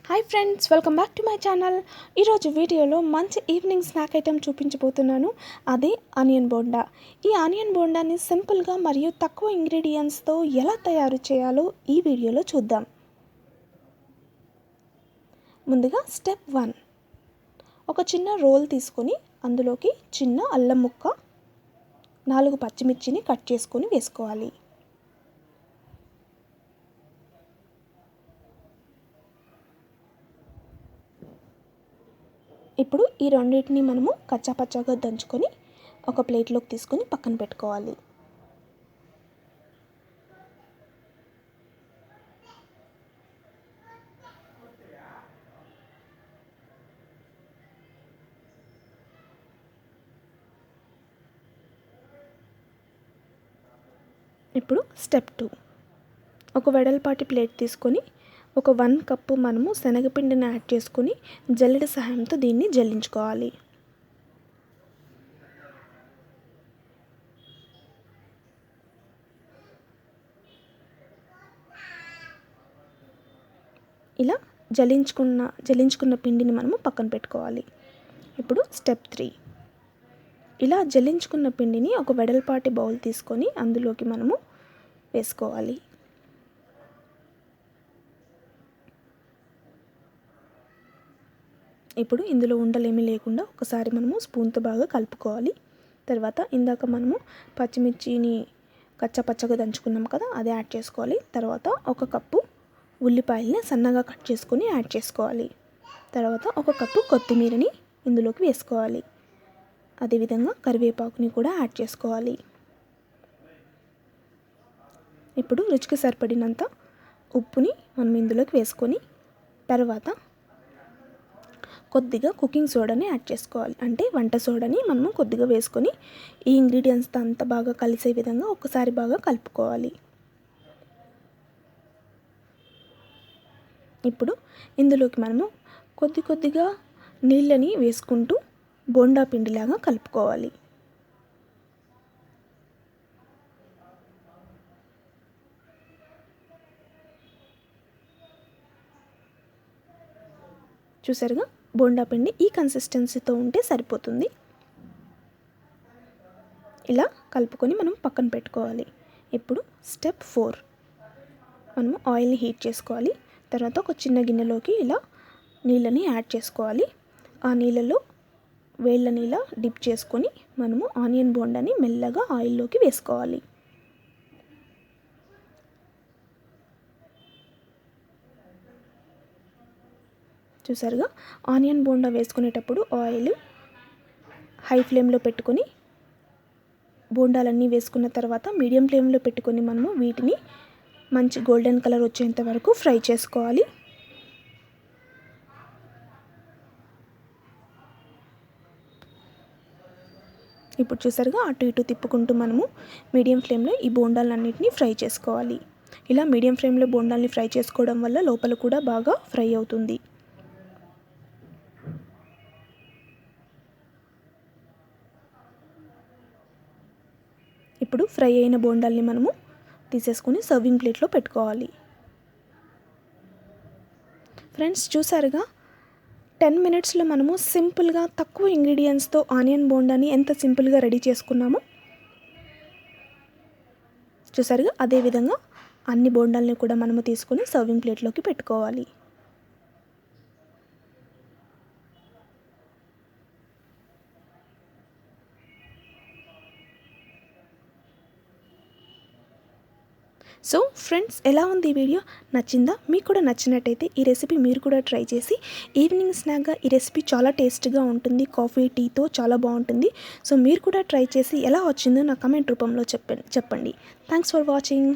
Hi friends, welcome back to my channel. ఈరోజు వీడియోలో మంచి ఈవినింగ్ స్నాక్ ఐటెం చూపించబోతున్నాను. అదే ఆనియన్ బోండా. ఈ ఆనియన్ బోండాని సింపుల్గా మరియు తక్కువ ఇంగ్రీడియంట్స్తో ఎలా తయారు చేయాలో ఈ వీడియోలో చూద్దాం. ముందుగా స్టెప్ 1, ఒక చిన్న రోల్ తీసుకొని అందులోకి చిన్న అల్లం ముక్క, 4 పచ్చిమిర్చిని కట్ చేసుకొని వేసుకోవాలి. ఇప్పుడు ఈ రెండింటిని మనము కచ్చాపచ్చాగా దంచుకొని ఒక ప్లేట్లోకి తీసుకొని పక్కన పెట్టుకోవాలి. ఇప్పుడు స్టెప్ 2, ఒక వెడల్పాటి ప్లేట్ తీసుకొని ఒక 1 కప్పు మనము శనగపిండిని యాడ్ చేసుకొని జల్లెడ సహాయంతో దీన్ని జల్లించుకోవాలి. ఇలా జల్లించుకున్న పిండిని మనము పక్కన పెట్టుకోవాలి. ఇప్పుడు స్టెప్ 3, ఇలా జల్లించుకున్న పిండిని ఒక వెడల్పాటి బౌల్ తీసుకొని అందులోకి మనము వేసుకోవాలి. ఇప్పుడు ఇందులో ఉండలేమీ లేకుండా ఒకసారి మనము స్పూన్తో బాగా కలుపుకోవాలి. తర్వాత ఇందాక మనము పచ్చిమిర్చిని కచ్చాపచ్చగా దంచుకున్నాం కదా, అది యాడ్ చేసుకోవాలి. తర్వాత 1 కప్పు ఉల్లిపాయలని సన్నగా కట్ చేసుకొని యాడ్ చేసుకోవాలి. తర్వాత 1 కప్పు కొత్తిమీరని ఇందులోకి వేసుకోవాలి. అదేవిధంగా కరివేపాకుని కూడా యాడ్ చేసుకోవాలి. ఇప్పుడు రుచికి సరిపడినంత ఉప్పుని మనం ఇందులోకి వేసుకొని తర్వాత కొద్దిగా కుకింగ్ సోడాని యాడ్ చేసుకోవాలి. అంటే వంట సోడాని మనము కొద్దిగా వేసుకొని ఈ ఇంగ్రీడియంట్స్ అంతా బాగా కలిసే విధంగా ఒకసారి బాగా కలుపుకోవాలి. ఇప్పుడు ఇందులోకి మనము కొద్దిగా నీళ్ళని వేసుకుంటూ బోండా పిండిలాగా కలుపుకోవాలి. చూసారుగా, బోండా పిండి ఈ కన్సిస్టెన్సీతో ఉంటే సరిపోతుంది. ఇలా కలుపుకొని మనం పక్కన పెట్టుకోవాలి. ఇప్పుడు స్టెప్ 4, మనము ఆయిల్ని హీట్ చేసుకోవాలి. తర్వాత ఒక చిన్న గిన్నెలోకి ఇలా నీళ్ళని యాడ్ చేసుకోవాలి. ఆ నీళ్ళలో వేళ్ళని ఇలా డిప్ చేసుకొని మనము ఆనియన్ బోండాని మెల్లగా ఆయిల్లోకి వేసుకోవాలి. చూసారుగా, ఆనియన్ బోండా వేసుకునేటప్పుడు ఆయిల్ హై ఫ్లేమ్లో పెట్టుకొని బోండాలన్నీ వేసుకున్న తర్వాత మీడియం ఫ్లేమ్లో పెట్టుకొని మనము వీటిని మంచి గోల్డెన్ కలర్ వచ్చేంత వరకు ఫ్రై చేసుకోవాలి. ఇప్పుడు చూసారుగా, అటు ఇటు తిప్పుకుంటూ మనము మీడియం ఫ్లేమ్లో ఈ బోండాలన్నింటినీ ఫ్రై చేసుకోవాలి. ఇలా మీడియం ఫ్లేమ్లో బోండాల్ని ఫ్రై చేసుకోవడం వల్ల లోపల కూడా బాగా ఫ్రై అవుతుంది. ఇప్పుడు ఫ్రై అయిన బోండాల్ని మనము తీసేసుకొని సర్వింగ్ ప్లేట్లో పెట్టుకోవాలి. ఫ్రెండ్స్, చూసారుగా 10 మినిట్స్లో మనము సింపుల్గా తక్కువ ఇంగ్రీడియంట్స్తో ఆనియన్ బోండాని ఎంత సింపుల్గా రెడీ చేసుకున్నామో. చూసారుగా, అదేవిధంగా అన్ని బోండాల్ని కూడా మనము తీసుకొని సర్వింగ్ ప్లేట్లోకి పెట్టుకోవాలి. సో ఫ్రెండ్స్, ఎలా ఉంది ఈ వీడియో? నచ్చిందా? మీకు కూడా నచ్చినట్టయితే ఈ రెసిపీ మీరు కూడా ట్రై చేసి ఈవినింగ్ స్నాక్గా ఈ రెసిపీ చాలా టేస్ట్గా ఉంటుంది. కాఫీ, టీతో చాలా బాగుంటుంది. సో మీరు కూడా ట్రై చేసి ఎలా వచ్చిందో నా కమెంట్ రూపంలో చెప్పండి. Thanks for watching.